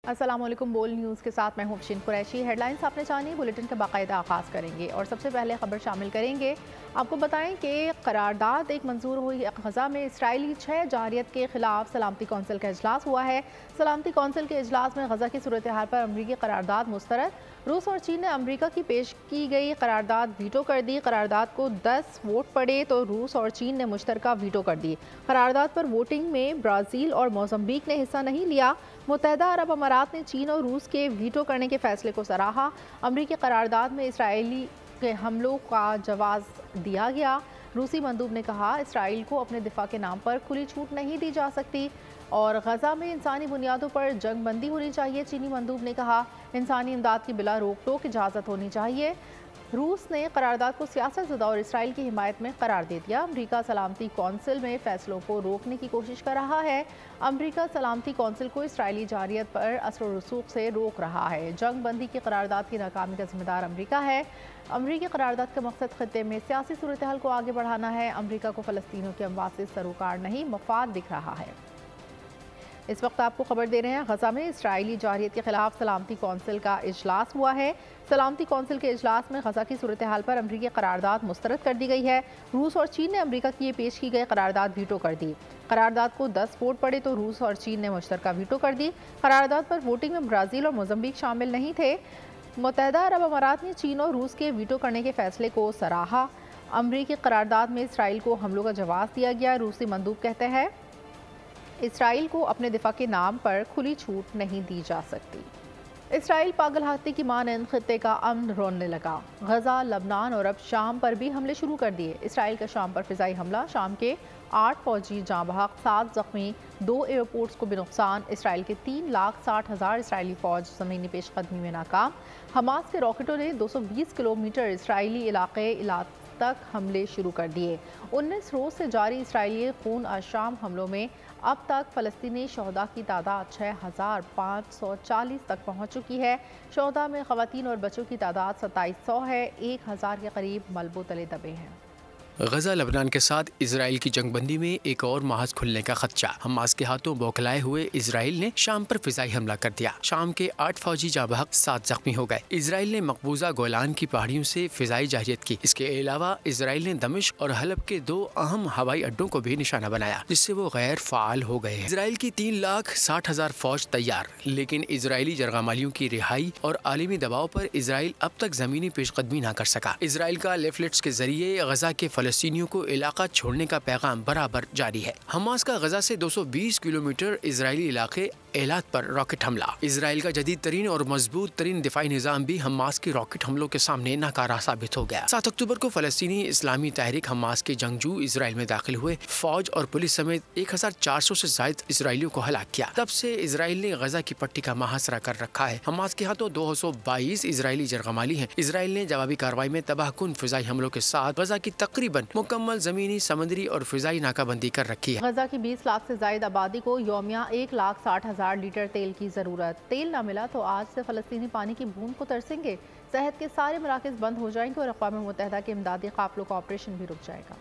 السلام علیکم۔ بول نیوز کے ساتھ میں ہوں افشین قریشی۔ ہیڈ لائنز آپ نے جانی، بلیٹن کا باقاعدہ آغاز کریں گے اور سب سے پہلے خبر شامل کریں گے۔ آپ کو بتائیں کہ قرارداد ایک منظور ہوئی۔ غزہ میں اسرائیلی 6 جارحیت کے خلاف سلامتی کونسل کا اجلاس ہوا ہے۔ سلامتی کونسل کے اجلاس میں غزہ کی صورتحال پر امریکی قرارداد مسترد۔ روس اور چین نے امریکہ کی پیش کی گئی قرارداد ویٹو کر دی۔ قرارداد کو 10 ووٹ پڑے تو روس اور چین نے مشترکہ ویٹو کر دی۔ قرارداد پر ووٹنگ میں برازیل اور موزمبیق نے حصہ نہیں لیا۔ متحدہ عرب امارات نے چین اور روس کے ویٹو کرنے کے فیصلے کو سراہا۔ امریکی قرارداد میں اسرائیلی کے حملوں کا جواز دیا گیا۔ روسی مندوب نے کہا اسرائیل کو اپنے دفاع کے نام پر کھلی چھوٹ نہیں دی جا سکتی اور غزہ میں انسانی بنیادوں پر جنگ بندی ہونی چاہیے۔ چینی مندوب نے کہا انسانی امداد کی بلا روک ٹوک اجازت ہونی چاہیے۔ روس نے قرارداد کو سیاست زدہ اور اسرائیل کی حمایت میں قرار دے دیا۔ امریکہ سلامتی کونسل میں فیصلوں کو روکنے کی کوشش کر رہا ہے۔ امریکہ سلامتی کونسل کو اسرائیلی جارحیت پر اثر و رسوخ سے روک رہا ہے۔ جنگ بندی کی قرارداد کی ناکامی کا ذمہ دار امریکہ ہے۔ امریکی قرارداد کا مقصد خطے میں سیاسی صورتحال کو آگے بڑھانا ہے۔ امریکہ کو فلسطینیوں کے اموات سے سروکار نہیں، مفاد دکھ رہا ہے۔ اس وقت آپ کو خبر دے رہے ہیں غزہ میں اسرائیلی جارحیت کے خلاف سلامتی کونسل کا اجلاس ہوا ہے۔ سلامتی کونسل کے اجلاس میں غزہ کی صورتحال پر امریکی قرارداد مسترد کر دی گئی ہے۔ روس اور چین نے امریکہ کی پیش کی گئی قرارداد ویٹو کر دی۔ قرارداد کو 10 ووٹ پڑے تو روس اور چین نے مشترکہ ویٹو کر دی۔ قرارداد پر ووٹنگ میں برازیل اور موزمبیق شامل نہیں تھے۔ متحدہ عرب امارات نے چین اور روس کے ویٹو کرنے کے فیصلے کو سراہا۔ امریکی قرارداد میں اسرائیل کو حملوں کا جواز دیا گیا۔ روسی مندوب کہتے ہیں اسرائیل کو اپنے دفاع کے نام پر کھلی چھوٹ نہیں دی جا سکتی۔ اسرائیل پاگل ہاتھی کی مانند خطے کا امن روندنے لگا۔ غزہ، لبنان اور اب شام پر بھی حملے شروع کر دیے۔ اسرائیل کا شام پر فضائی حملہ، شام کے 8 فوجی جاں بحق، 7 زخمی، 2 ایئرپورٹس کو بھی نقصان۔ اسرائیل کے 3,60,000 اسرائیلی فوج زمینی پیش قدمی میں ناکام۔ حماس کے راکٹوں نے 220 کلومیٹر اسرائیلی علاقے تک حملے شروع کر دیے۔ 19 روز سے جاری اسرائیلی خون آشام حملوں میں اب تک فلسطینی شہداء کی تعداد 6,540 تک پہنچ چکی ہے۔ شہداء میں خواتین اور بچوں کی تعداد 2700 ہے۔ 1000 کے قریب ملبوں تلے دبے ہیں۔ غزہ لبنان کے ساتھ اسرائیل کی جنگ بندی میں ایک اور محاذ کھلنے کا خدشہ۔ حماس کے ہاتھوں بوکھلائے ہوئے اسرائیل نے شام پر فضائی حملہ کر دیا۔ شام کے 8 فوجی جاں بحق، 7 زخمی ہو گئے۔ اسرائیل نے مقبوضہ گولان کی پہاڑیوں سے فضائی جارحیت کی۔ اس کے علاوہ اسرائیل نے دمشق اور حلب کے 2 اہم ہوائی اڈوں کو بھی نشانہ بنایا، جس سے وہ غیر فعال ہو گئے ہیں۔ اسرائیل کی 3,60,000 فوج تیار، لیکن اسرائیلی جرگامالیوں کی رہائی اور عالمی دباؤ پر اسرائیل اب تک زمینی پیش قدمی نہ کر سکا۔ اسرائیل کا لیفلٹس کے ذریعے غزہ کے فلسطینیوں کو علاقہ چھوڑنے کا پیغام برابر جاری ہے۔ حماس کا غزہ سے 220 کلومیٹر اسرائیلی علاقے ایلات پر راکٹ حملہ۔ اسرائیل کا جدید ترین اور مضبوط ترین دفاعی نظام بھی حماس کے راکٹ حملوں کے سامنے ناکارہ ثابت ہو گیا۔ 7 اکتوبر کو فلسطینی اسلامی تحریک حماس کے جنگجو اسرائیل میں داخل ہوئے، فوج اور پولیس سمیت 1400 سے زائد اسرائیلیوں کو ہلاک کیا۔ تب سے اسرائیل نے غزہ کی پٹی کا محاصرہ کر رکھا ہے۔ حماس کے ہاتھوں 222 اسرائیلی جرگمالی ہیں۔ اسرائیل نے جوابی کارروائی میں تباہ کن فضائی حملوں کے ساتھ غزہ کی تقریباً مکمل زمینی، سمندری اور فضائی ناکہ بندی کر رکھی ہے۔ غزہ کی 20 لاکھ سے زائد آبادی کو یومیہ 1,60,000 لیٹر تیل کی ضرورت۔ تیل نہ ملا تو آج سے فلسطینی پانی کی بوند کو ترسیں گے۔ صحت کے سارے مراکز بند ہو جائیں گے اور اقوام متحدہ کے امدادی قافلوں کا آپریشن بھی رک جائے گا۔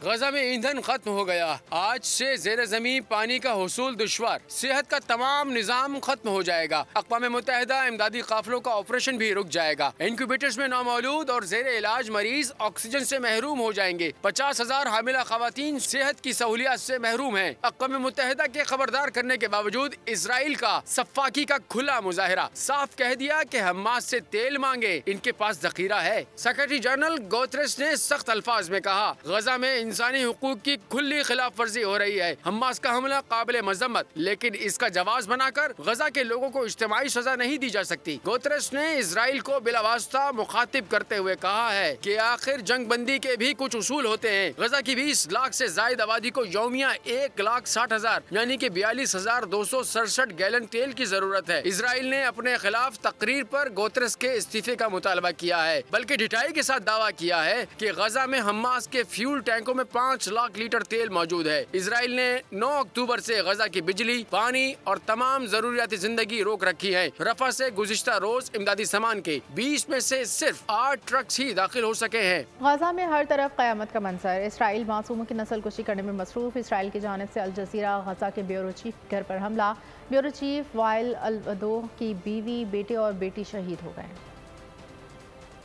غزہ میں ایندھن ختم ہو گیا، آج سے زیر زمین پانی کا حصول دشوار، صحت کا تمام نظام ختم ہو جائے گا، اقوام متحدہ امدادی قافلوں کا آپریشن بھی رک جائے گا، انکیوبیٹرز میں نومولود اور زیر علاج مریض آکسیجن سے محروم ہو جائیں گے، 50,000 حاملہ خواتین صحت کی سہولیات سے محروم ہیں۔ اقوام متحدہ کے خبردار کرنے کے باوجود اسرائیل کا سفاکی کا کھلا مظاہرہ، صاف کہہ دیا کہ حماس سے تیل مانگے، ان کے پاس ذخیرہ ہے۔ سیکرٹری جنرل گوتریس نے سخت الفاظ میں کہا غزہ میں انسانی حقوق کی کھلی خلاف ورزی ہو رہی ہے۔ حماس کا حملہ قابل مذمت، لیکن اس کا جواز بنا کر غزہ کے لوگوں کو اجتماعی سزا نہیں دی جا سکتی۔ گوتریس نے اسرائیل کو بلا واسطہ مخاطب کرتے ہوئے کہا ہے کہ آخر جنگ بندی کے بھی کچھ اصول ہوتے ہیں۔ غزہ کی 20 لاکھ سے زائد آبادی کو یومیہ 1,60,000 یعنی کہ 42,267 گیلن تیل کی ضرورت ہے۔ اسرائیل نے اپنے خلاف تقریر پر گوتریس کے استعفے کا مطالبہ کیا ہے، بلکہ ڈٹائی کے ساتھ دعویٰ کیا ہے کہ غزہ میں حماس کے فیول ٹینکوں में 5 लाख लीटर तेल मौजूद है। इसराइल ने 9 अक्टूबर से गजा की बिजली, पानी और तमाम जरूरियाती जिंदगी रोक रखी है। रफा से गुज़िश्ता रोज इमदादी सामान के 20 में से सिर्फ 8 ट्रक ही दाखिल हो सके हैं। गजा में हर तरफ क़यामत का मंजर। इसराइल मासूमों की नस्ल कुशी करने में मसरूफ। इसराइल की जानिब से अल जज़ीरा गजा के ब्यूरो चीफ घर पर हमला। ब्यूरो चीफ वाइल अल-अदो की बीवी, बेटे और बेटी शहीद हो गए।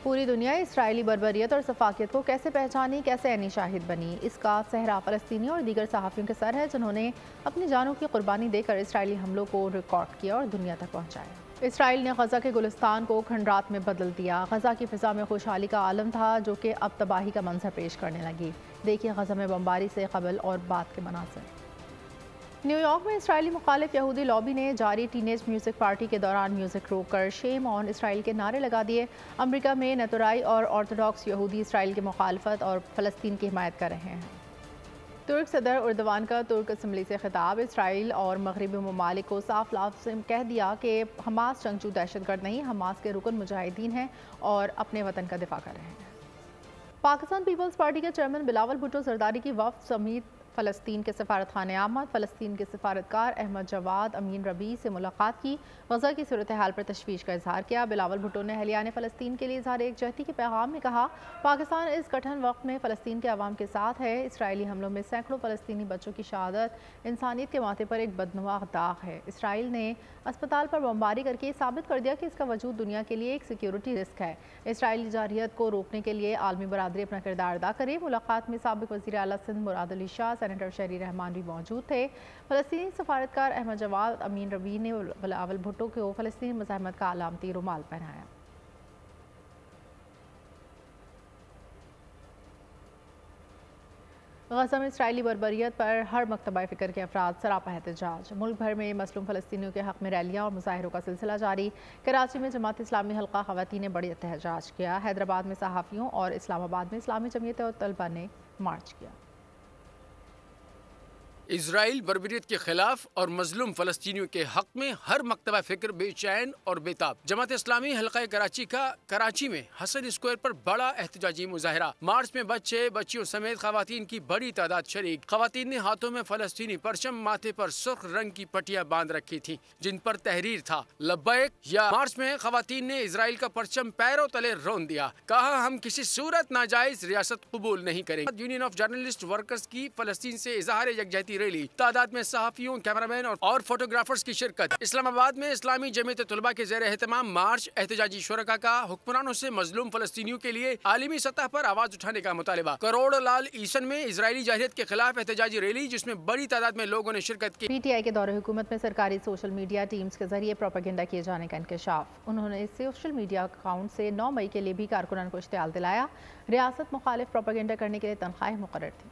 पूरी दुनिया इसराइली बर्बरियत और सफाकियत को कैसे पहचानी, कैसे ऐनी शाहिद बनी, इसका सहरा फ़लस्तीनी और दीगर सहाफ़ियों के सर है जिन्होंने अपनी जानों की कुर्बानी देकर इसराइली हमलों को रिकॉर्ड किया और दुनिया तक पहुँचाया। इसराइल ने गजा के गुलिस्तान को खंडरात में बदल दिया। गजा की फ़िज़ा में खुशहाली का आलम था जो कि अब तबाही का मंजर पेश करने लगी। देखिए गजा में बमबारी से कबल और बाद के मनाज़िर। न्यूयॉर्क में इसराइली मुखालिफ यहूदी लॉबी ने जारी टीनेज म्यूज़िक पार्टी के दौरान म्यूज़िक रोककर शेम ऑन इसराइल के नारे लगा दिए। अमेरिका में नतुराई और ऑर्थोडॉक्स यहूदी इसराइल की मुखालफत और फ़लस्तीन की हिमायत कर रहे हैं। तुर्क सदर उर्दवान का तुर्क असम्बली से खिताब। इसराइल और मगरबी ममालिक को साफ लफ्ज़ में कह दिया कि हमास जंगजू दहशतगर्द नहीं, हमास के रुकन मुजाहिदीन हैं और अपने वतन का दिफा कर रहे हैं। पाकिस्तान पीपल्स पार्टी के चेयरमैन बिलावल भुट्टो जरदारी की वफ़द समेत फ़लस्तीन के सफारत खाने आमद, फ़लस्तीन के सफारतकार अहमद जवाद अमीन रबी से मुलाकात की। गजा की सूरत हाल पर तशवीश का इजहार किया। बिलावल भुट्टो ने अहलियान फ़लस्तीन के लिए इजहार एकजहती के पैगाम में कहा, पाकिस्तान इस कठिन वक्त में फ़लस्तीन के अवाम के साथ है। इसराइली हमलों में सैकड़ों फ़लस्तीनी बच्चों की शहादत इंसानियत के माथे पर एक बदनुमा दाग है। इसराइल ने अस्पताल पर बमबारी करके साबित कर दिया कि इसका वजूद दुनिया के लिए एक सिक्योरिटी रिस्क है। इसराइली जारहियत को रोकने के लिए आलमी बरादरी अपना किरदार अदा करे। मुलाकात में साबिक वज़ीर आला सिंध मुराद अली शाह, सेनेटर शहरी रहमान भी मौजूद थे। फ़लस्तीनी सफारतकार अहमद जवाद अमीन रबी ने बिलावल भुट्टो को फ़लस्तीनी मज़ाहमत का अलामती रुमाल पहनाया। गजा में इसराइली बर्बरियत पर हर मकतबा फ़िक्र के अफराद सरापा एहतजाज। मुल्क भर में मसलूम फ़लस्तीनियों के हक़ में रैलियाँ और मुजाहिरों का सिलसिला जारी। कराची में जमात इस्लामी हल्का ख़वातीन ने बड़ी एहतजाज किया। हैदराबाद में सहाफ़ियों और इस्लामाबाद में इस्लामी जमीयत और तलबा ने मार्च किया। इसराइल बर्बरियत के खिलाफ और मजलूम फ़लस्तीनियों के हक में हर मकतबा फ़िक्र बेचैन और बेताब। जमात इस्लामी हल्का कराची का कराची में हसन स्क्वायर पर बड़ा एहतजाजी मुजाहरा। मार्च में बच्चे बच्चियों समेत खवातीन की बड़ी तादाद शरीक। खवातीन ने हाथों में फ़लस्तीनी परचम, माथे पर सुर्ख रंग की पट्टियां बांध रखी थी जिन पर तहरीर था लब्बैक या। मार्च में खवातीन ने इसराइल का परचम पैरों तले रौंद दिया। कहा, हम किसी सूरत नाजायज रियासत कबूल नहीं करेंगे। यूनियन ऑफ जर्नलिस्ट वर्कर्स की फ़लस्तीन से इजहार यकजहती रैली। तादाद में सहाफ़ियों, कैमरामैन और फोटोग्राफर्स की शिरकत। इस्लामाबाद में इस्लामी जमीयत तुलबा के ज़ेर एहतमाम मार्च। एहतजाजी शुरका का हुक्मरानों से मजलूम फ़लस्तीनियों के लिए आलमी सतह पर आवाज़ उठाने का मुतालिबा। करोड़ लाल ईसन में इसराइली जारहियत के खिलाफ एहतजाजी रैली जिसमें बड़ी तादाद में लोगों ने शिरकत की। PTI के दौरे हुकूमत में सरकारी सोशल मीडिया टीम्स के जरिए प्रोपेगेंडा किए जाने का इंकशाफ। उन्होंने सोशल मीडिया अकाउंट से 9 मई के लिए भी कारकुनान को इश्तियाल दिलाया। रियासत मुखालिफ प्रोपेगेंडा करने के लिए तनख्वाहें मुकर्रर थी।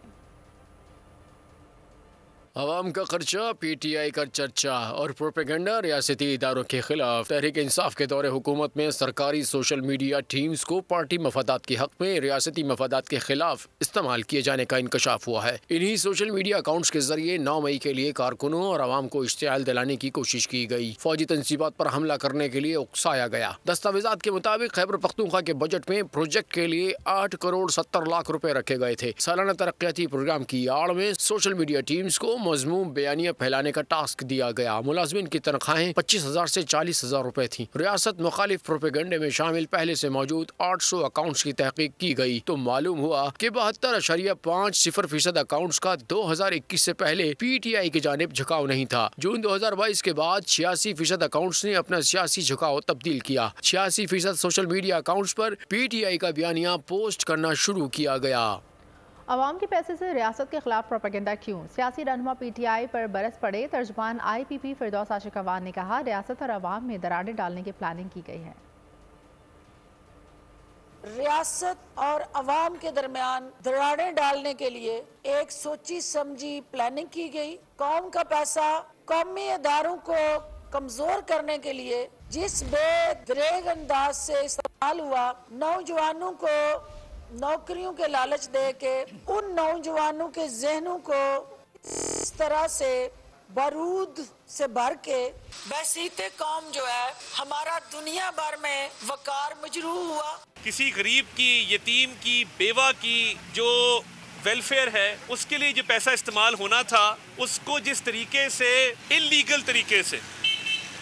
अवाम का खर्चा, PTI का चर्चा और प्रोपेगेंडा रियासती इदारों के खिलाफ। तहरीक इंसाफ के दौरे हुकूमत में सरकारी सोशल मीडिया टीम्स को पार्टी मफादात के हक में रियासती मफादात के खिलाफ इस्तेमाल किए जाने का इंकशाफ हुआ है। इन्हीं सोशल मीडिया अकाउंट्स के जरिए 9 मई के लिए कारकुनों और अवाम को इश्तियाल दिलाने की कोशिश की गई। फौजी तंसीबात पर हमला करने के लिए उकसाया गया। दस्तावेजात के मुताबिक खैबर पख्तूनख्वा के बजट में प्रोजेक्ट के लिए 8 करोड़ 70 लाख रुपए रखे गए थे। सालाना तरक्याती प्रोग्राम की आड़ में सोशल मीडिया टीम्स को मजमूम बयानिया फैलाने का टास्क दिया गया। मुलाजमिन की तनख्वाहें 25,000 से 40,000 रुपए थी। रियासत मुखालिफ प्रोपेगेंडे में शामिल पहले से मौजूद 800 अकाउंट्स की तहकीक की गई तो मालूम हुआ कि 72.50% अकाउंट्स का 2021 से पहले PTI की जानिब झुकाव नहीं था। जून 2022 के बाद 86% अकाउंट्स ने अपना सियासी झुकाव तब्दील किया। 86% सोशल मीडिया अकाउंट्स पर PTI का बयानिया पोस्ट करना शुरू किया गया। अवाम के पैसे से रियासत के खिलाफ प्रोपेगेंडा क्यों? सियासी रहनुमा PTI पर बरस पड़े। तर्जुमान IPP फिरदौस आशिक अवान ने कहा, रियासत और अवाम में दरारें डालने की प्लानिंग की गई है। रियासत और अवाम के दरमियान दरारें डालने के लिए एक सोची समझी प्लानिंग की गई। कौम का पैसा कौमी इदारों को कमजोर करने के लिए जिस बेदरेग अंदाज से इस्तेमाल हुआ, नौजवानों को नौकरियों के लालच दे के उन नौजवानों के जहनों को इस तरह से बारूद से भर के बसीते कौम जो है हमारा दुनिया भर में वकार मजरूह हुआ। किसी गरीब की, यतीम की, बेवा की जो ویلفیئر ہے اس کے لیے جو پیسہ استعمال ہونا تھا اس کو جس طریقے سے انلیگل طریقے سے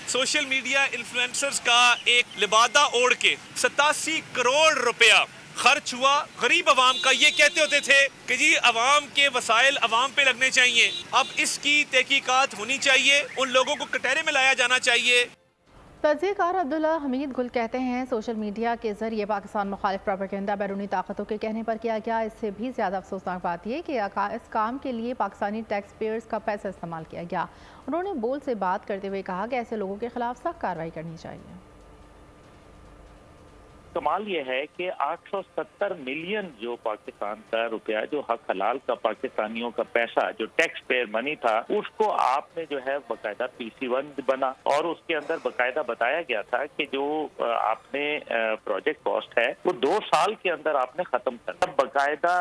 سوشل میڈیا انفلوئنسرز کا ایک لبادہ اوڑھ کے 87 کروڑ روپیہ خرچ ہوا غریب عوام کا. یہ کہتے ہوتے تھے کہ جی عوام کے وسائل عوام پہ لگنے چاہیے. اب اس کی تحقیقات ہونی چاہیے, ان لوگوں کو کٹہرے میں لایا جانا چاہیے. تجزیہ کار عبداللہ حمید گل کہتے ہیں سوشل میڈیا کے ذریعے پاکستان مخالف پروپیگنڈا بیرونی طاقتوں کے کہنے پر کیا گیا. اس سے بھی زیادہ افسوسناک بات یہ کہ اس کام کے لیے پاکستانی ٹیکس پیئرز کا پیسہ استعمال کیا گیا. انہوں نے بول سے بات کرتے ہوئے کہا کہ ایسے لوگوں کے خلاف سخت کارروائی کرنی چاہیے. کمال یہ ہے کہ 870 ملین جو پاکستان کا روپیہ جو حق حلال کا پاکستانیوں کا پیسہ جو ٹیکس پیئر منی تھا اس کو آپ نے جو ہے باقاعدہ PC1 بنا اور اس کے اندر باقاعدہ بتایا گیا تھا کہ جو آپ نے پروجیکٹ کاسٹ ہے وہ 2 سال کے اندر آپ نے ختم کرنا. باقاعدہ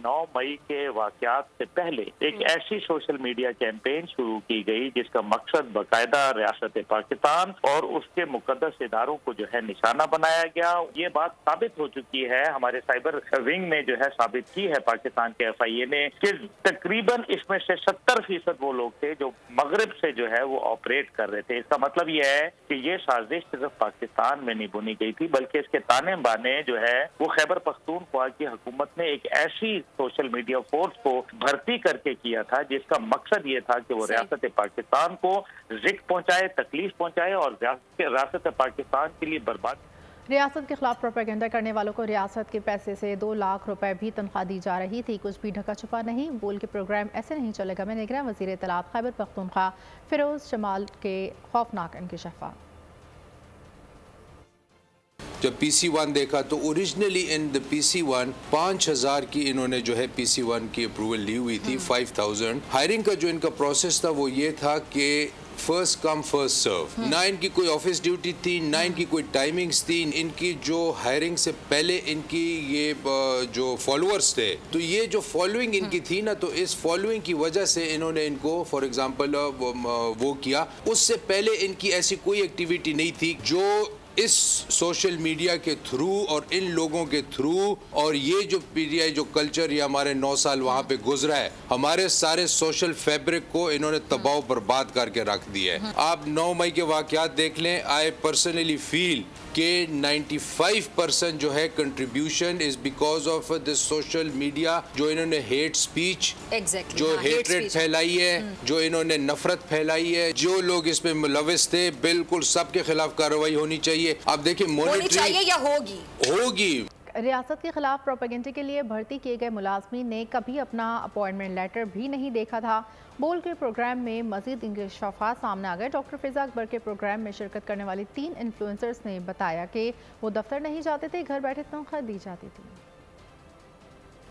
9 مئی کے واقعات سے پہلے ایک ایسی سوشل میڈیا کیمپین شروع کی گئی جس کا مقصد باقاعدہ ریاست پاکستان اور اس کے مقدس اداروں کو جو ہے نشانہ بنایا گیا. یہ بات ثابت ہو چکی ہے, ہمارے سائبر ونگ نے جو ہے ثابت کی ہے پاکستان کے FIA نے کہ تقریباً اس میں سے 70% وہ لوگ تھے جو مغرب سے جو ہے وہ آپریٹ کر رہے تھے. اس کا مطلب یہ ہے کہ یہ سازش صرف پاکستان میں نہیں بنی گئی تھی بلکہ اس کے تانے بانے جو ہے وہ خیبر پختونخوا کی حکومت نے ایک ایسی سوشل میڈیا فورس کو بھرتی کر کے کیا تھا جس کا مقصد یہ تھا کہ وہ ریاست پاکستان کو رزق پہنچائے, تکلیف پہنچائے اور ریاست پاکستان کے لیے برباد. ریاست کے خلاف پروپیگنڈا کرنے والوں کو ریاست کے پیسے سے 2 لاکھ روپے بھی تنخواہ دی جا رہی تھی. کچھ بھی ڈھکا چھپا نہیں. بول کے پروگرام ایسے نہیں چلے گا میں نگراں وزیر اطلاعات خیبر پختونخوا فیروز شمال کے خوفناک انکشافات. جب PC1 دیکھا تو اوریجنلی ان دا PC1 5000 کی انہوں نے جو ہے PC1 کی اپروول لی ہوئی تھی. 5000 ہائرنگ کا جو ان کا پروسیس تھا وہ یہ تھا کہ فرسٹ کم فرسٹ سرو. نہ ان کی کوئی آفس ڈیوٹی تھی, نہ ان کی کوئی ٹائمنگز تھی. ان کی جو ہائرنگ سے پہلے ان کی یہ جو فالوورز تھے تو یہ جو فالوئنگ ان کی تھی نا تو اس فالوئنگ کی وجہ سے انہوں نے ان کو فار ایگزامپل وہ کیا. اس سے پہلے ان کی ایسی کوئی ایکٹیویٹی نہیں تھی جو اس سوشل میڈیا کے تھرو اور ان لوگوں کے تھرو اور یہ جو PDI جو کلچر یہ ہمارے 9 سال وہاں پہ گزرا ہے ہمارے سارے سوشل فیبرک کو انہوں نے تباہ و برباد کر کے رکھ دیا ہے. آپ 9 مئی کے واقعات دیکھ لیں. آئی پرسنلی فیل کہ 95% جو ہے contribution is because of this social media جو انہوں نے ہیٹ سپیچ جو ہیٹریٹ پھیلائی ہے, جو انہوں نے نفرت پھیلائی ہے, جو لوگ اس میں ملوث تھے بالکل سب کے خلاف کارروائی ہونی چاہیے. آپ دیکھیں مانیٹری یا ہوگی. ریاست کے خلاف پروپیگنڈے کے لیے بھرتی کیے گئے ملازمین نے کبھی اپنا اپوائنٹمنٹ لیٹر بھی نہیں دیکھا تھا. بول کے پروگرام میں مزید انکشافات سامنے آ گئے. ڈاکٹر فضا اکبر کے پروگرام میں شرکت کرنے والی 3 انفلوئنسرز نے بتایا کہ وہ دفتر نہیں جاتے تھے, گھر بیٹھے تنخواہ دی جاتی تھی.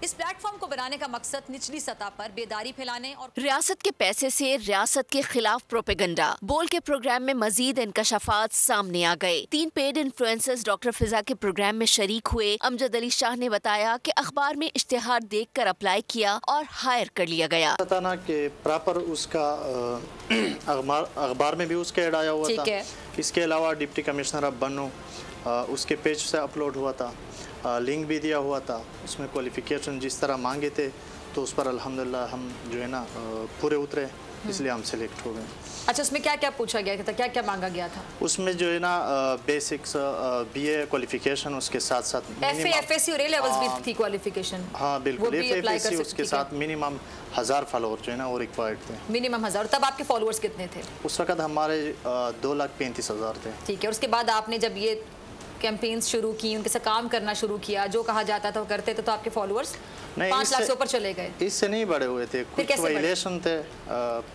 اس پلیٹ فارم کو بنانے کا مقصد نچلی سطح پر بیداری پھیلانے اور ریاست کے پیسے سے ریاست کے خلاف پروپیگنڈا. بول کے پروگرام میں مزید انکشافات سامنے آ گئے. 3 پیڈ انفلوئنسرز ڈاکٹر فضا کے پروگرام میں شریک ہوئے. امجد علی شاہ نے بتایا کہ اخبار میں اشتہار دیکھ کر اپلائی کیا اور ہائر کر لیا گیا. بتانا کہ پراپر اس کا اخبار میں بھی اس کا ایڈ آیا ہوا تھا. اس کے علاوہ ڈپٹی کمشنر اب بنو اس کے پیج سے اپلوڈ ہوا تھا, لنک بھی دیا ہوا تھا. اس میں کوالیفیکیشن جس طرح مانگے تھے تو اس پر الحمدللہ ہم جو ہے نا پورے اترے, اس لیے ہم سلیکٹ ہو گئے. اچھا, اس میں کیا کیا پوچھا گیا تھا, کیا کیا مانگا گیا تھا؟ اس میں جو ہے نا بیسکس BA کوالیفیکیشن, اس کے ساتھ ساتھ FA اور A لیولز بھی تھی کوالیفیکیشن. ہاں بالکل, FA اس کے ساتھ منیمم 1000 فالوور جو ہے نا وہ ریکوائرڈ تھے. منیمم 1000. تب آپ کے فالوورز کتنے تھے اس وقت؟ ہمارے 2,35,000 تھے. ٹھیک ہے. اس کے بعد آپ نے جب یہ کیمپینز شروع کی, ان کے ساتھ کام کرنا شروع کیا, جو کہا جاتا تھا وہ کرتے تھے, تو آپ کے فالوورز 5 لاکھ سے اوپر چلے گئے. اس سے نہیں بڑے ہوئے تھے, کچھ وائلیشن تھے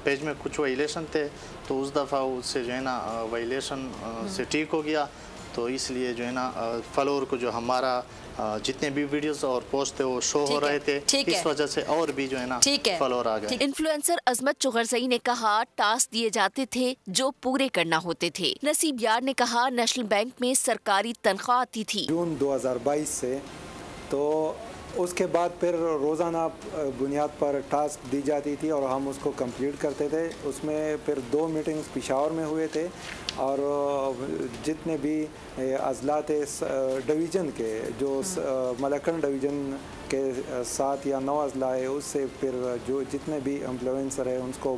پیج میں, کچھ وائلیشن تھے تو اس دفعہ اس سے جو ہے نا وائلیشن سے ٹھیک ہو گیا. تو اس لیے جو ہے نا فالوور کو جو ہمارا جتنے بھی ویڈیوز اور پوسٹ تھے وہ شو ہو رہے تھے, اس وجہ سے اور بھی جو ہے نا فالوور آ گئے. انفلوئنسر عظمت چغرزئی نے کہا ٹاسک دیے جاتے تھے جو پورے کرنا ہوتے تھے. نصیب یار نے کہا نیشنل بینک میں سرکاری تنخواہ آتی تھی. جون 2022 سے تو اس کے بعد پھر روزانہ بنیاد پر ٹاسک دی جاتی تھی اور ہم اس کو کمپلیٹ کرتے تھے. اس میں پھر 2 میٹنگز پشاور میں ہوئے تھے اور جتنے بھی اضلاع تھے ڈویژن کے, جو ملکن ڈویژن के साथ या 9 अजला है, उससे फिर जो जितने भी इन्फ्लुएंसर है उनको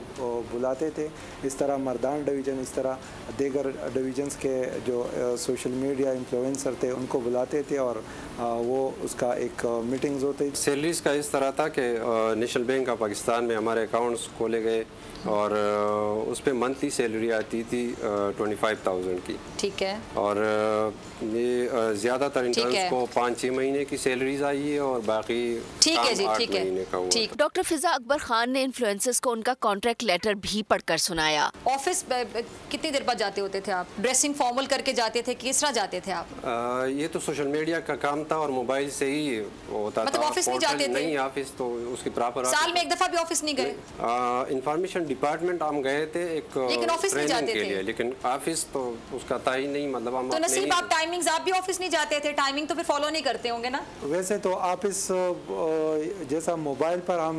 बुलाते थे। इस तरह मर्दान डिवीज़न, इस तरह दीगर डिवीज़न्स के जो सोशल मीडिया इन्फ्लुएंसर थे उनको बुलाते थे और वो उसका एक मीटिंग्स होती थी। सैलरीज़ का इस तरह था कि नेशनल बैंक ऑफ पाकिस्तान में हमारे अकाउंट्स खोले गए और उस पर मंथली सैलरी आती थी 25,000 की। ठीक है। और ये ज़्यादातर इंटर्न्स को 5-6 महीने की सैलरीज आई है और बाकी ठीक है जी, ठीक है, ठीक। डॉक्टर फिजा अकबर खान ने इन्फ्लुएंसर्स को उनका कॉन्ट्रैक्ट लेटर भी पढ़कर सुनाया। ऑफिस कितनी देर बाद जाते होते थे आप? ड्रेसिंग फॉर्मल करके जाते थे, किस तरह जाते थे आप? ये तो सोशल मीडिया का काम था और मोबाइल से ही होता मतलब था। ऑफिस नहीं जाते थे? नहीं, ऑफिस तो उसकी प्रॉपर साल में एक दफा भी ऑफिस नहीं गए? इंफॉर्मेशन डिपार्टमेंट हम गए थे एक ट्रेनिंग के लिए, लेकिन ऑफिस तो उसका था ही नहीं। मतलब हम तो नसीब आप टाइमिंग्स, आप भी ऑफिस नहीं जाते थे, टाइमिंग तो फिर फॉलो नहीं करते होंगे ना? वैसे तो ऑफिस जैसा मोबाइल पर हम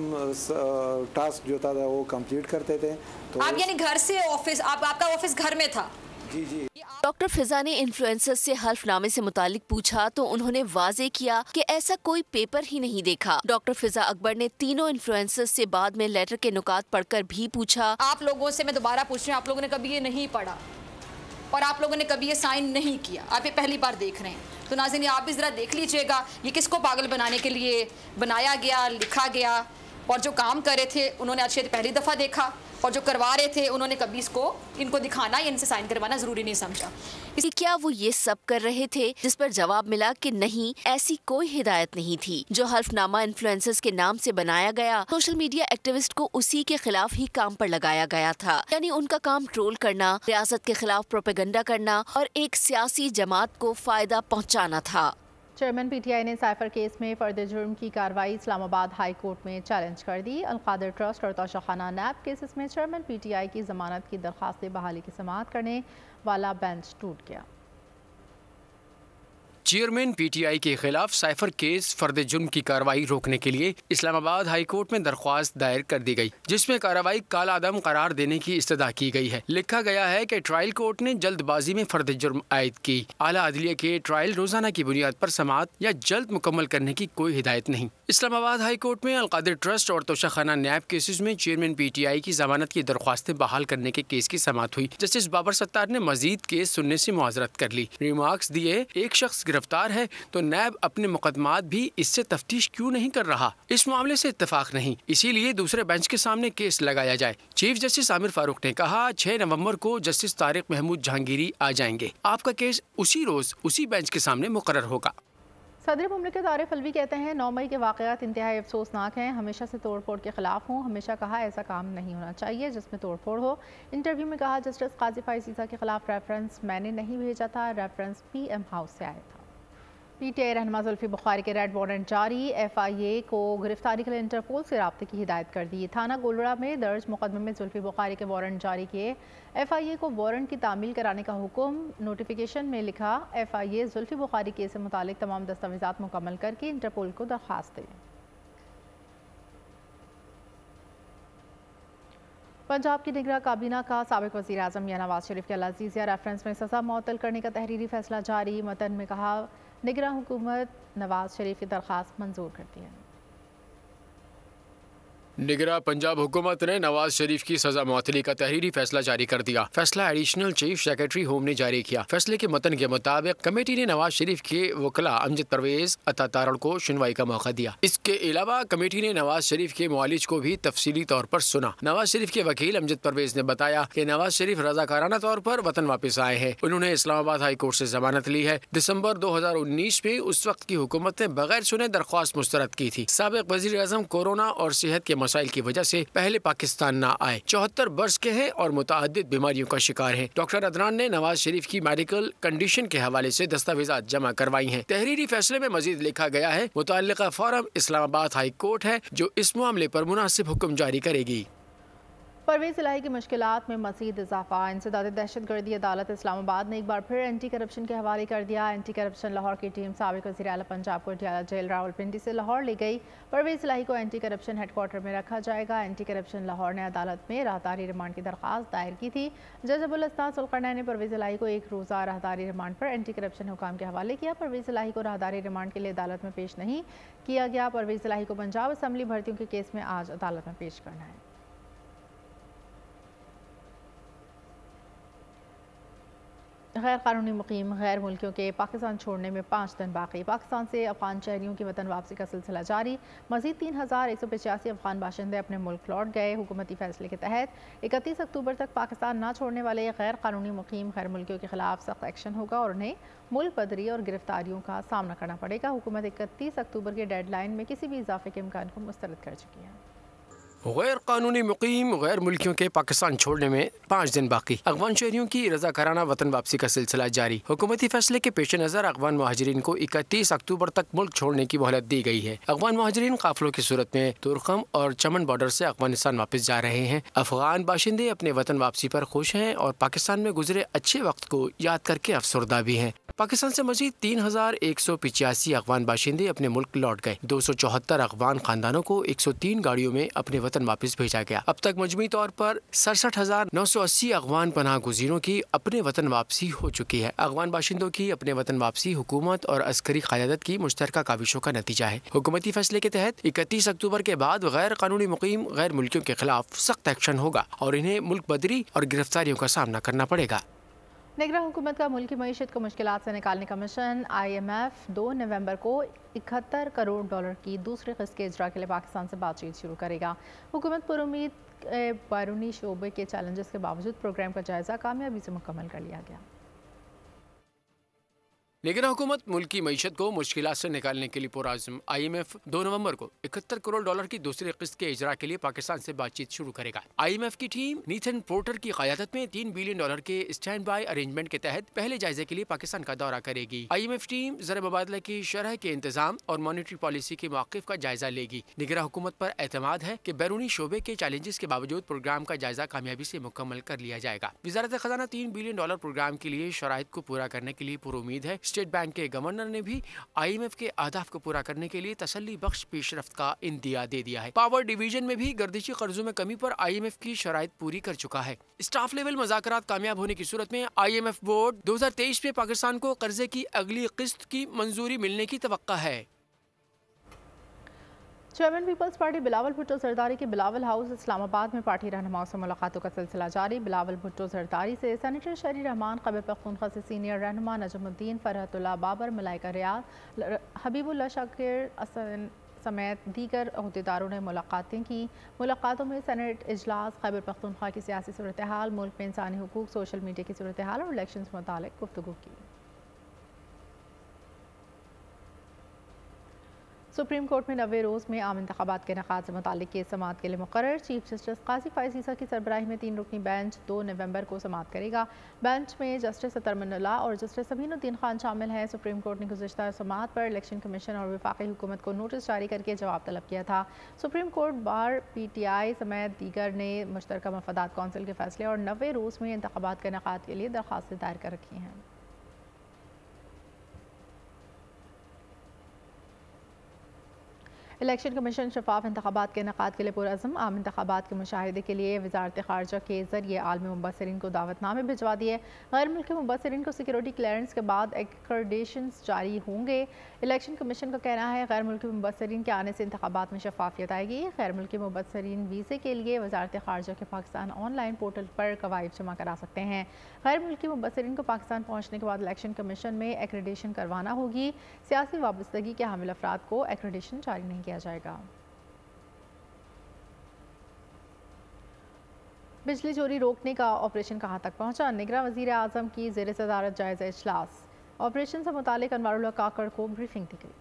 टास्क जो था वो कंप्लीट करते थे। तो आप यानी घर से ऑफिस, आपका ऑफिस घर में था? जी जी। डॉक्टर फिजा ने इन्फ्लुएंसर्स से हल्फनामे से मुतालिक पूछा तो उन्होंने वाजे किया कि ऐसा कोई पेपर ही नहीं देखा। डॉक्टर फिजा अकबर ने तीनों इन्फ्लुएंसर्स से बाद में लेटर के नुकात पढ़कर भी पूछा। आप लोगों से मैं दोबारा पूछ रही हूँ, आप लोगों ने कभी ये नहीं पढ़ा और आप लोगों ने कभी ये साइन नहीं किया, आप ये पहली बार देख रहे हैं, तो नाज़रीन आप भी ज़रा देख लीजिएगा ये किसको पागल बनाने के लिए बनाया गया, लिखा गया। और जो काम कर रहे थे उन्होंने अच्छे पहली दफ़ा देखा और जो करवा रहे थे उन्होंने कभी इनको दिखाना या इनसे साइन करवाना ज़रूरी नहीं समझा। क्या वो ये सब कर रहे थे? जिस पर जवाब मिला कि नहीं, ऐसी कोई हिदायत नहीं थी। जो हल्फनामा इन्फ्लुएंसर्स के नाम से बनाया गया, सोशल मीडिया एक्टिविस्ट को उसी के खिलाफ ही काम पर लगाया गया था। यानी उनका काम ट्रोल करना, रियासत के खिलाफ प्रोपेगेंडा करना और एक सियासी जमात को फायदा पहुँचाना था। चेयरमैन पीटीआई ने साइफर केस में फर्द जुर्म की कार्रवाई इस्लामाबाद हाई कोर्ट में चैलेंज कर दी। अलकादिर ट्रस्ट और तोशाखाना नैब केसेस में चेयरमैन पीटीआई की जमानत की दरख्वास्त बहाली की समाअत करने वाला बेंच टूट गया। चेयरमैन पीटीआई के खिलाफ साइफर केस फर्द जुर्म की कार्रवाई रोकने के लिए इस्लामाबाद हाई कोर्ट में दरख्वास्त दायर कर दी गई, जिसमें कार्रवाई कालाअदम करार देने की इस्तदा की गई है। लिखा गया है कि ट्रायल कोर्ट ने जल्दबाजी में फर्द जुर्म आयद की। आला अदलिया के ट्रायल रोजाना की बुनियाद पर समाअत या जल्द मुकम्मल करने की कोई हिदायत नहीं। इस्लामाबाद हाई कोर्ट में अलकादिर ट्रस्ट और तोशाखाना नैब केसेस में चेयरमैन पीटीआई की जमानत की दरख्वास्तें बहाल करने के केस की समाअत हुई। जस्टिस बाबर सत्तार ने मजीद केस सुनने से मुआजरत कर ली। रिमार्क्स दिए, एक शख्स गिरफ्तार है तो नैब अपने मुकदमात भी इससे तफ्तीश क्यों नहीं कर रहा? इस मामले से इत्तेफाक नहीं, इसीलिए दूसरे बेंच के सामने केस लगाया जाए। चीफ जस्टिस आमिर फारूक ने कहा 6 नवंबर को जस्टिस तारिक महमूद जहांगीरी आ जाएंगे, आपका केस उसी रोज उसी बेंच के सामने मुकर्रर होगा। सदर मुमलिकत आरिफ अलवी कहते हैं 9 मई के वाक़यात इंतहाई अफसोसनाक हैं, हमेशा से तोड़ फोड़ के खिलाफ हूँ, हमेशा कहा ऐसा काम नहीं होना चाहिए जिसमें तोड़ फोड़ हो। इंटरव्यू में कहा जस्टिस काजी फाइज़ ईसा के खिलाफ रेफरेंस मैंने नहीं भेजा था, रेफरेंस PM हाउस से आया था। पीटीआई रहनुमा जुल्फी बुखारी के रेड वारंट जारी, FIA को गिरफ्तारी के लिए इंटरपोल से राब्ते की हिदायत कर दी। थाना गोलड़ा में दर्ज मुकदमे में जुल्फी बुखारी के वारंट जारी किए। FIA को वारंट की तामील कराने का हुक्म। नोटिफिकेशन में लिखा FIA जुल्फी बुखारी केस से मुतालिक तमाम दस्तावेजात मुकम्मल करके इंटरपोल को दरख्वास्त दे। पंजाब की निगरां काबीना का साबिक वज़ीर आज़म या नवाज शरीफ के अल-अज़ीज़िया रेफरेंस में सज़ा मुअत्तल करने का तहरीरी फैसला जारी। मतन में कहा निगरां हुकूमत नवाज शरीफ की दरख्वास्त मंजूर करती है। निगरां पंजाब हुकूमत ने नवाज शरीफ की सजा मुअत्तली का तहरीरी फैसला जारी कर दिया। फैसला एडिशनल चीफ सेक्रेटरी होम ने जारी किया। फैसले के मतन के मुताबिक कमेटी ने नवाज शरीफ के वकला अमजद परवेज, अता तारड़ को सुनवाई का मौका दिया। इसके अलावा कमेटी ने नवाज शरीफ के मुआलिज को भी तफसीली तौर पर सुना। नवाज शरीफ के वकील अमजद परवेज ने बताया कि नवाज शरीफ रजाकाराना तौर पर वतन वापस आए हैं। उन्होंने इस्लामाबाद हाई कोर्ट से जमानत ली है। दिसंबर 2019 में उस वक्त की हुकूमत ने बगैर सुने दरख्वास्त मुस्तरद की थी। साबिक वज़ीर आज़म कोरोना और सेहत के मसाइल की वजह से पहले पाकिस्तान न आए। 74 वर्ष के हैं और मुताअद्दिद बीमारियों का शिकार हैं। डॉक्टर अदनान ने नवाज शरीफ की मेडिकल कंडीशन के हवाले से दस्तावेजात जमा करवाई हैं। तहरीरी फैसले में मजीद लिखा गया है मुतअल्लिका फोरम इस्लामाबाद हाई कोर्ट है जो इस मामले पर मुनासिब हुक्म जारी करेगी। परवेज़ इलाही की मुश्किलात में मज़ीद इजाफा। इंसदाद दहशत गर्दी अदालत इस्लामाबाद ने एक बार फिर एंटी करप्शन के हवाले कर दिया। एंटी करप्शन लाहौर की टीम साबिक़ वज़ीर आला पंजाब को जेल रावलपिंडी से लाहौर ले गई। परवेज़ इलाही को एंटी करप्शन हेडक्वार्टर में रखा जाएगा। एंटी करप्शन लाहौर ने अदालत में राहदारी रिमांड की दरख्वास्त दायर की थी। जज अबुल हसन सुल्करनैन ने परवेज़ इलाही को एक रोज़ा राहदारी रिमांड पर एंटी करप्शन हुकाम के हवाले किया। परवेज़ इलाही को राहदारी रिमांड के लिए अदालत में पेश नहीं किया गया। परवेज़ इलाही को पंजाब असम्बली भर्तियों के केस में आज अदालत में पेश करना है। गैर कानूनी मुकीम गैर मुल्कियों के पाकिस्तान छोड़ने में 5 दिन बाकी। पाकिस्तान से अफगान शहरियों की वतन वापसी का सिलसिला जारी। मज़ीद 3185 अफगान बाशिंदे अपने मुल्क लौट गए। हुकूमती फैसले के तहत 31 अक्टूबर तक पाकिस्तान न छोड़ने वाले गैर कानूनी मुकीम गैर मुल्कियों के खिलाफ सख्त एक्शन होगा और उन्हें मुल्क बदरी और गिरफ्तारियों का सामना करना पड़ेगा। हुकूमत 31 अक्टूबर के डेडलाइन में किसी भी इजाफे के इम्कान को मुस्तरद कर चुकी है। गैर कानूनी मुकीम गैर मुल्कियों के पाकिस्तान छोड़ने में 5 दिन बाकी। अफगान शहरियों की रज़ाकाराना वतन वापसी का सिलसिला जारी। हुकूमती फैसले के पेश नज़र अफगान मुहाजिरीन को 31 अक्टूबर तक मुल्क छोड़ने की मोहलत दी गई है। अफगान मुहाजिरीन काफिलों की सूरत में तुर्कम और चमन बॉर्डर से अफगानिस्तान वापस जा रहे हैं। अफगान बाशिंदे अपने वतन वापसी पर खुश हैं और पाकिस्तान में गुजरे अच्छे वक्त को याद करके अफसरदा भी हैं। पाकिस्तान से मजीद 3185 अफगान बाशिंदे अपने मुल्क लौट गए। 274 अफगान खानदानों को 103 गाड़ियों में अपने वतन वापस भेजा गया। अब तक मजमूई तौर पर 67,980 अफगान पनाह गुज़ीरों की अपने वतन वापसी हो चुकी है। अफगान बाशिंदों की अपने वतन वापसी हुकूमत और अस्करी क़यादत की मुश्तरका काविशों का नतीजा है। हुकूमती फैसले के तहत 31 अक्टूबर के बाद गैर कानूनी मुकीम गैर मुल्कियों के खिलाफ सख्त एक्शन होगा और इन्हें मुल्क बदरी और गिरफ्तारियों का सामना करना पड़ेगा। निगरां हुकूमत का मुल्की मईशत को मुश्किलात से निकालने का मिशन। IMF 2 नवंबर को 71 करोड़ डॉलर की दूसरी किस्त के इजरा के लिए पाकिस्तान से बातचीत शुरू करेगा। हुकूमत पर उम्मीद बैरूनी शोबे के चैलेंजेस के बावजूद प्रोग्राम का जायजा कामयाबी से मुकम्मल कर लिया गया। निगरां हुकूमत मुल्की मईशत को मुश्किलात से निकालने के लिए पुरआज़म IMF 2 नवंबर को 71 करोड़ डॉलर की दूसरी किस्त के इजरा के लिए पाकिस्तान से बातचीत शुरू करेगा। IMF की टीम नीथन पोर्टर की क़यादत में $3 बिलियन के स्टैंड बाय अरेंजमेंट के तहत पहले जायजे के लिए पाकिस्तान का दौरा करेगी। IMF टीम ज़र मुबादला की शरह के इंतजाम और मॉनेटरी पॉलिसी के मौक़िफ़ का जायजा लेगी। निगरां हुकूमत पर एतमाद है कि बैरूनी शोबे के चैलेंजेस के बावजूद प्रोग्राम का जायजा कामयाबी से मुकम्मल कर लिया जाएगा। वज़ारत ख़ज़ाना $3 बिलियन प्रोग्राम के लिए शराइत को पूरा करने के लिए पुरुमीद है। स्टेट बैंक के गवर्नर ने भी IMF के अहदाफ को पूरा करने के लिए तसल्ली बख्श पेशरफ्त का इंदिया दे दिया है। पावर डिवीजन में भी गर्दिशी कर्जों में कमी पर IMF की शराइत पूरी कर चुका है। स्टाफ लेवल मुज़ाकरात कामयाब होने की सूरत में IMF बोर्ड 2023 में पाकिस्तान को कर्जे की अगली किस्त की मंजूरी मिलने की तवक्का है। चेयरमैन पीपल्स पार्टी बिलावल भुट्टो जरदारी के बिलावल हाउस इस्लामाबाद में पार्टी रहनुमाओं से मुलाकातों का सिलसिला जारी। बिलावल भुट्टो जरदारी से सेनेटर शहरी रहमान, खैबर पख्तूनख्वा से सीनियर रहनुमा नजमुद्दीन, फरहतुल्लाह बाबर, मलाइका रियाद, हबीबुल्लाह शाकिर समेत दीगर अहदेदारों ने मुलाकातें की। मुलाकातों में सेनेट इजलास, खैबर पख्तूनख्वा की सियासी सूरत हाल, मुल्क में इंसानी हुकूक, सोशल मीडिया की सूरत हाल और इलेक्शन से मुतालिक गुफ्तगू की। सुप्रीम कोर्ट में 90 रोज़ में आम इंतखाबात के इनेकाद से मुतालिक केस समाअत के लिए मुकर्रर। चीफ जस्टिस काजी फायज़ ईसा की सरबराही में 3 रुकनी बेंच 2 नवंबर को समाअत करेगा। बेंच में जस्टिस अतरमनुल्लाह और जस्टिस अमीनुद्दीन खान शामिल हैं। सुप्रीम कोर्ट ने गुज़िश्ता समाअत पर इलेक्शन कमीशन और वफाकी हुकूमत को नोटिस जारी करके जवाब तलब किया था। सुप्रीम कोर्ट बार, PTI समेत दीगर ने मुश्तरका मफादात कौंसिल के फैसले और 90 रोज़ में इंतखाबात के इनेकाद के लिए दरख्वास्तें दायर कर रखी हैं। इलेक्शन कमीशन शफाफ इंतखाबात के इनेकाद के लिए पुरअज़म। आम इंतखाबात के मुशाहिदे के लिए वजारत ख़ारजा के ज़रिए आलमी मुबस्सिरीन को दावतनामे भिजवा दिए। गैर मुल्की मुबस्सिरीन को सिक्योरिटी क्लियरेंस के बाद एक्रेडिशंस जारी होंगे। इलेक्शन कमीशन का कहना है गैर मुल्की मुबस्सिरीन के आने से इंतखाबात में शफाफियत आएगी। गैर मुल्की मुबस्सिरीन वीज़े के लिए वजारत ख़ारजा के पाकिस्तान ऑनलाइन पोर्टल पर कवायद जमा करा सकते हैं। गैर मुल्की मुबस्सिरीन को पाकिस्तान पहुँचने के बाद इलेक्शन कमीशन में एक्रेडिशन करवाना होगी। सियासी वाबस्तगी के हामिल अफराद को एक्रेडिशन जारी नहीं किया जाएगा। बिजली चोरी रोकने का ऑपरेशन कहां तक पहुंचा? निगरां वज़ीर आज़म की ज़ेर सदारत जायज़ा इजलास। ऑपरेशन से मुतालिक अनवारुल्लाह काकड़ को ब्रीफिंग दी गई।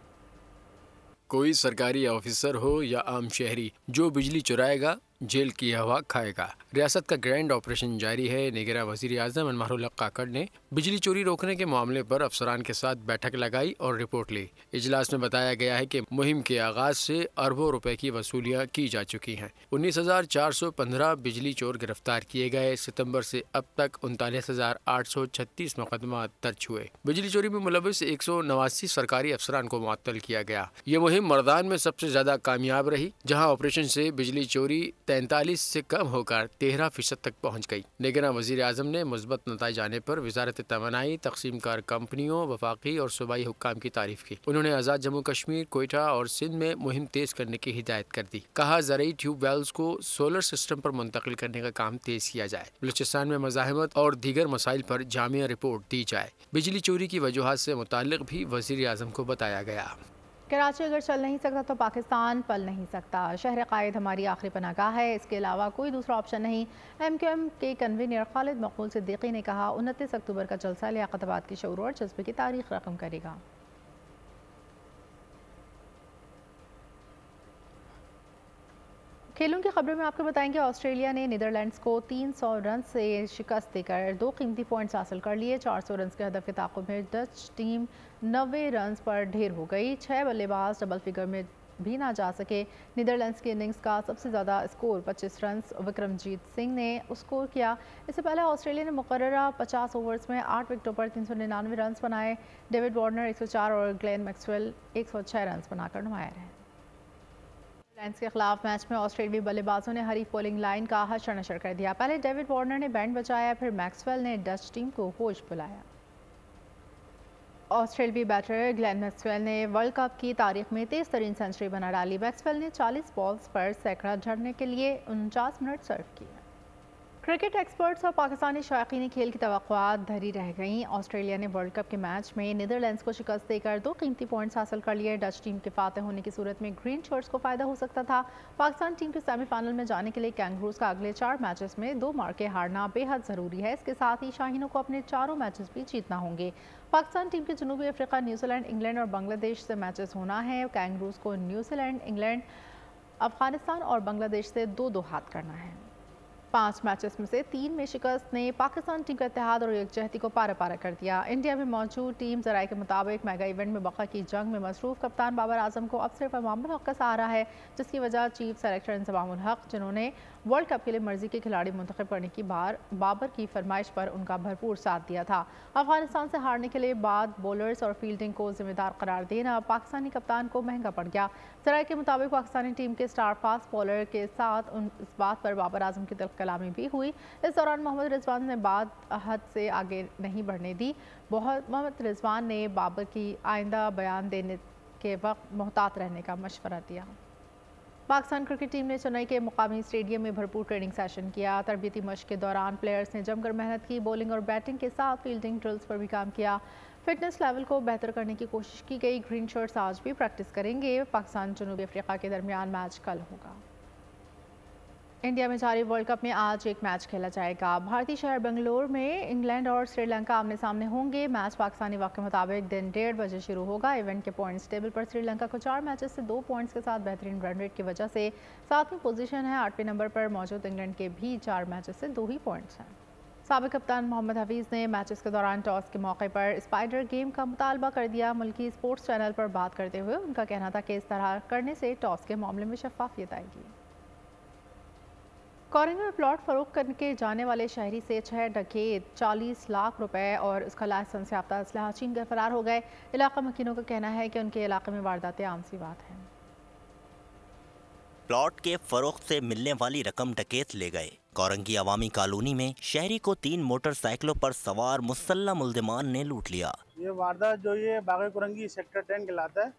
कोई सरकारी ऑफिसर हो या आम शहरी, जो बिजली चुराएगा जेल की हवा खाएगा। रियासत का ग्रैंड ऑपरेशन जारी है। निगरान वज़ीर आज़म अनवरुल हक काकड़ ने बिजली चोरी रोकने के मामले पर अफसरान के साथ बैठक लगाई और रिपोर्ट ली। इजलास में बताया गया है कि मुहिम के आगाज से अरबों रुपए की वसूलियाँ की जा चुकी हैं। 19,415 बिजली चोर गिरफ्तार किए गए। सितंबर से अब तक 39,836 मुकदमा दर्ज हुए। बिजली चोरी में मुलविस 189 सरकारी अफसरान को मुअत्तल किया गया। ये मुहिम मर्दान में सबसे ज्यादा कामयाब रही, जहाँ ऑपरेशन से बिजली चोरी 43 से कम होकर 13% तक पहुंच गई। निगरान वज़ीर आज़म ने मुस्बत नताइज आने पर वज़ारत तवानाई, तक़सीम कार कंपनियों, वफाकी और सूबाई हुक्काम की तारीफ की। उन्होंने आज़ाद जम्मू कश्मीर, कोयटा और सिंध में मुहिम तेज करने की हिदायत कर दी। कहा ज़रई ट्यूब वेल्स को सोलर सिस्टम पर मुंतकिल करने का काम तेज किया जाए। बलूचिस्तान में मज़ाहमत और दीगर मसाइल पर जामिया रिपोर्ट दी जाए। बिजली चोरी की वजूहात से मुताल्लिक़ भी वज़ीर आज़म को बताया गया। कराची अगर चल नहीं सकता तो पाकिस्तान पल नहीं सकता। शहर कायद हमारी आखिरी पनाहगाह है, इसके अलावा कोई दूसरा ऑप्शन नहीं। MQM के कन्वीनर खालिद मकबूल सिद्दीकी ने कहा 29 अक्टूबर का जलसा लियाकताबाद की शऊर और जज्बे की तारीख रकम करेगा। खेलों की खबरों में आपको बताएंगे ऑस्ट्रेलिया ने नीदरलैंड्स को 300 रन से शिकस्त देकर 2 कीमती पॉइंट्स हासिल कर लिए। 400 रन के हदफ के ताक़ुब में डच टीम 90 रन पर ढेर हो गई। 6 बल्लेबाज डबल फिगर में भी ना जा सके। नीदरलैंड्स की इनिंग्स का सबसे ज़्यादा स्कोर 25 रन विक्रमजीत सिंह ने स्कोर किया। इससे पहले ऑस्ट्रेलिया ने मुकर्ररा 50 ओवर्स में 8 विकेटों पर 399 रन बनाए। डेविड वार्नर 104 और ग्लेन मैक्सवेल 106 रन बनाकर नुमाया रहे। नीदरलैंड्स के खिलाफ मैच में ऑस्ट्रेलियाई बल्लेबाजों ने हरीफ बॉलिंग लाइन का हशर नशर कर दिया। पहले डेविड वार्नर ने बैंड बजाया, फिर मैक्सवेल ने डच टीम को होश बुलाया। ऑस्ट्रेलियाई बैटर ग्लेन मैक्सवेल ने वर्ल्ड कप की तारीख में तेज़ तरीन सेंचुरी बना डाली। मैक्सवेल ने 40 बॉल्स पर सैकड़ा झड़ने के लिए 49 मिनट सर्व किए। क्रिकेट एक्सपर्ट्स और पाकिस्तानी शायकीन खेल की तवक्कुआत धरी रह गईं। ऑस्ट्रेलिया ने वर्ल्ड कप के मैच में नीदरलैंड्स को शिकस्त देकर 2 कीमती पॉइंट्स हासिल कर लिए। डच टीम के फातेह होने की सूरत में ग्रीन शर्ट्स को फ़ायदा हो सकता था। पाकिस्तान टीम के सेमीफाइनल में जाने के लिए कैंगरूज का अगले 4 मैचेस में 2 मार्के हारना बेहद ज़रूरी है। इसके साथ ही शाहीनों को अपने 4 मैचेस भी जीतना होंगे। पाकिस्तान टीम के जनूबी अफ्रीका, न्यूजीलैंड, इंग्लैंड और बांग्लादेश से मैचेस होना है। कैंगरूज को न्यूजीलैंड, इंग्लैंड, अफगानिस्तान और बांग्लादेश से 2-2 हाथ करना है। 5 मैचेस में से 3 में शिकस्त ने पाकिस्तान टीम का इत्तेहाद और यकजहती को पारा पारा कर दिया। इंडिया में मौजूद टीम ज़राए के मुताबिक मेगा इवेंट में बका की जंग में मसरूफ़ कप्तान बाबर आजम को अब सिर्फ इमामुल हक का सहारा है, जिसकी वजह चीफ सेलेक्टर इंतज़ामुल हक, जिन्होंने वर्ल्ड कप के लिए मर्जी के खिलाड़ी मुंतखब करने की बाबर की फरमाइश पर उनका भरपूर साथ दिया था। अफगानिस्तान से हारने के लिए बाद बॉलर्स और फील्डिंग को जिम्मेदार करार देना पाकिस्तानी कप्तान को महंगा पड़ गया। ज़राए के मुताबिक पाकिस्तानी टीम के स्टार फास्ट बॉलर के साथ इस बात पर बाबर आजम की तल्ख कलामी भी हुई। इस दौरान मोहम्मद रिजवान ने बात हद से आगे नहीं बढ़ने दी। मोहम्मद रिजवान ने बाबर की आइंदा बयान देने के वक्त मोहतात रहने का मशवरा दिया। पाकिस्तान क्रिकेट टीम ने चेन्नई के मुकामी स्टेडियम में भरपूर ट्रेनिंग सेशन किया। तरबियती मश्क के दौरान प्लेयर्स ने जमकर मेहनत की। बॉलिंग और बैटिंग के साथ फील्डिंग ड्रिल्स पर भी काम किया। फिटनेस लेवल को बेहतर करने की कोशिश की गई। ग्रीन शर्ट्स आज भी प्रैक्टिस करेंगे। पाकिस्तान जनूबी अफ्रीका के दरमियान मैच कल होगा। इंडिया में जारी वर्ल्ड कप में आज एक मैच खेला जाएगा। भारतीय शहर बेंगलोर में इंग्लैंड और श्रीलंका आमने सामने होंगे। मैच पाकिस्तानी वक्त के मुताबिक दिन 1:30 बजे शुरू होगा। इवेंट के पॉइंट्स टेबल पर श्रीलंका को 4 मैचेस से 2 पॉइंट्स के साथ बेहतरीन रन रेट की वजह से 7वीं पोजीशन है। 8वें नंबर पर मौजूद इंग्लैंड के भी 4 मैचेस से 2 ही पॉइंट्स हैं। साबिक कप्तान मोहम्मद हफीज़ ने मैचेस के दौरान टॉस के मौके पर स्पाइडर गेम का मुतालबा कर दिया। मुल्की स्पोर्ट्स चैनल पर बात करते हुए उनका कहना था कि इस तरह करने से टॉस के मामले में शफाफियत आएगी। कॉरिंग में प्लॉट फरोख्त करके जाने वाले शहरी से 6 डकैत 40 लाख रुपए और उसका लाइसेंस याफ्ता असलहा छीन कर फरार हो गए। इलाका मकीनों का कहना है कि उनके इलाके में वारदातें आम सी बात हैं। प्लॉट के फरोख्त से मिलने वाली रकम डकैत ले गए। कौरंगी अवामी कॉलोनी में शहरी को 3 मोटरसाइकिलों पर सवार मुसल्लह मुल्जिमान ने लूट लिया। ये वारदात जो ये बागे कौरंगी सेक्टर 10 कहलाता है,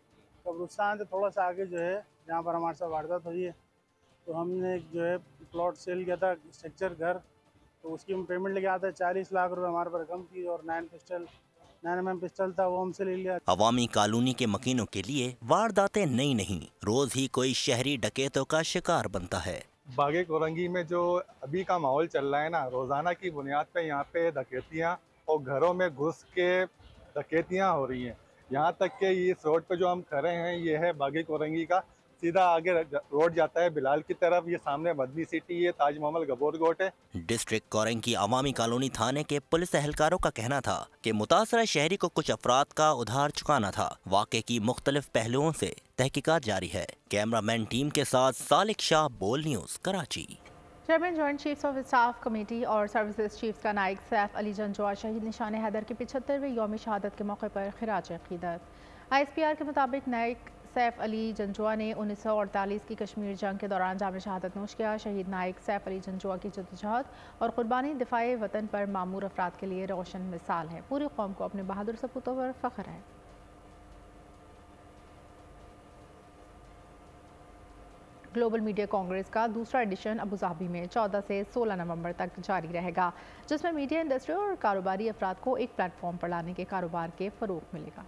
कब्रिस्तान से थोड़ा सा आगे जो है जहाँ पर हमारे साथ वारदात हुई है, तो हमने जो है प्लॉट सेल किया था स्ट्रक्चर घर, तो उसकी हम पेमेंट लेके आते 40 लाख रुपए हमारे पर रकम थी और 9mm पिस्टल था, वो हमसे ले लिया। अवामी कॉलोनी के मकीनों के लिए वारदातें नई नहीं, रोज ही कोई शहरी डकैतों का शिकार बनता है। बागे कोरंगी में जो अभी का माहौल चल रहा है ना, रोजाना की बुनियाद पे यहाँ पे डकैतियाँ और घरों में घुस के डकैतियाँ हो रही हैं। यहाँ तक कि इस रोड पे जो हम खड़े हैं ये है बागे कोरंगी का सीधा आगे रोड जाता है बिलाल की तरफ, ये सामने मदनी सिटी है, ताज महल गबोर गोट है। डिस्ट्रिक्ट कोरंगी अवामी कॉलोनी थाने के पुलिस एहलकारों का कहना था कि मुतासरा शहरी को कुछ अफराद का उधार चुकाना था। वाक़े की मुख्तलिफ पहलुओं से तहकीकात जारी है। कैमरामैन टीम के साथ सालिक शाह, बोल news, Karachi. Chairman joint chiefs of staff committee और सर्विसेज चीफ्स का नायक सैफ अली जंजुआ शहीद निशान हैदर के 75वें यौम शहादत के मौके पर खिराज अक़ीदत। ISPR के मुताबिक नायक सैफ अली जंजुआ ने 1948 की कश्मीर जंग के दौरान जाम शहादत नोश किया। शहीद नायक सैफ अली जंजुआ की जद्दोजहद और कुर्बानी दिफाए वतन पर मामूर अफराद के लिए रोशन मिसाल है। पूरी कौम को अपने बहादुर सपूतों पर फख्र है। ग्लोबल मीडिया कांग्रेस का दूसरा एडिशन अबू धाबी में 14 से 16 नवंबर तक जारी रहेगा, जिसमें मीडिया इंडस्ट्री और कारोबारी अफराद को एक प्लेटफॉर्म पर लाने के कारोबार के फरोग मिलेगा।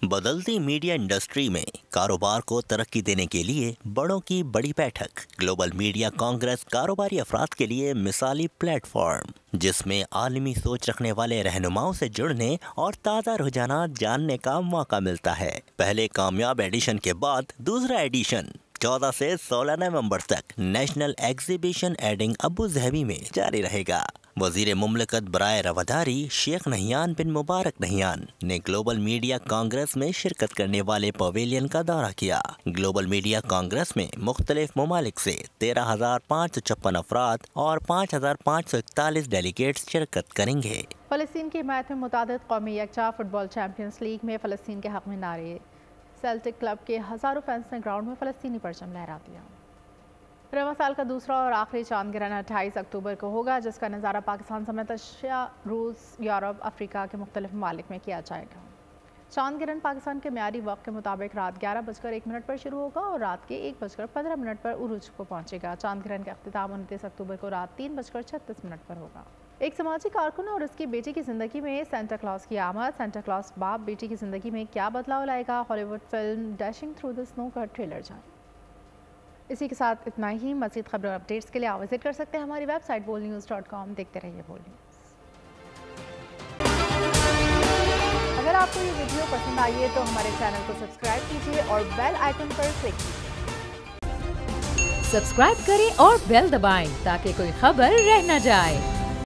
बदलती मीडिया इंडस्ट्री में कारोबार को तरक्की देने के लिए बड़ों की बड़ी बैठक। ग्लोबल मीडिया कांग्रेस कारोबारी अफराद के लिए मिसाली प्लेटफॉर्म, जिसमें आलमी सोच रखने वाले रहनुमाओं से जुड़ने और ताज़ा रुझानात जानने का मौका मिलता है। पहले कामयाब एडिशन के बाद दूसरा एडिशन 14 से 16 नवंबर तक national exhibition adding Abu Dhabi में जारी रहेगा। वजीर मुमलकत बराए रवादारी शेख नहियान बिन मुबारक नहियान ने ग्लोबल मीडिया कांग्रेस में शिरकत करने वाले पवेलियन का दौरा किया। ग्लोबल मीडिया कांग्रेस में मुख्तलिफ ममालिक से 13,556 अफराद और 5,541 डेलीगेट्स शिरकत करेंगे। फलस्तीन की हिमायत में मुतादिद कौमी यकचा फुटबॉल चैंपियंस लीग में फलस्तीन के हक में नारे। सेल्टिक क्लब के हज़ारों फैंस ने ग्राउंड में फ़लस्तीनी परचम लहरा दिया। रवां साल का दूसरा और आखिरी चांद गिरन 28 अक्टूबर को होगा, जिसका नज़ारा पाकिस्तान समेत एशिया, रूस, यूरोप, अफ्रीका के मुख्तलिफ ममालिक में किया जाएगा। चांद गिरन पाकिस्तान के म्यारी वक्त के मुताबिक रात 11:01 पर शुरू होगा और रात के 1:15 पर उरूज को पहुँचेगा। चांद गिरन का अख्तिताम 29 अक्टूबर को रात 3:36 पर होगा। एक समाजी कारकुन और उसकी बेटी की ज़िंदगी में सेंटा क्लॉज की आमद। सेंटा क्लॉज बाप बेटी की ज़िंदगी में क्या बदलाव लाएगा? Hollywood film dashing through the snow का ट्रेलर जारी। इसी के साथ इतना ही। मज़ीद खबर और अपडेट्स के लिए आप विजिट कर सकते हैं हमारी वेबसाइट bolnews.com। देखते रहिए बोल न्यूज़। अगर आपको ये वीडियो पसंद आई है तो हमारे चैनल को सब्सक्राइब कीजिए और बेल आइकन पर क्लिक कीजिए। सब्सक्राइब करें और बेल दबाएं ताकि कोई खबर रह न जाए।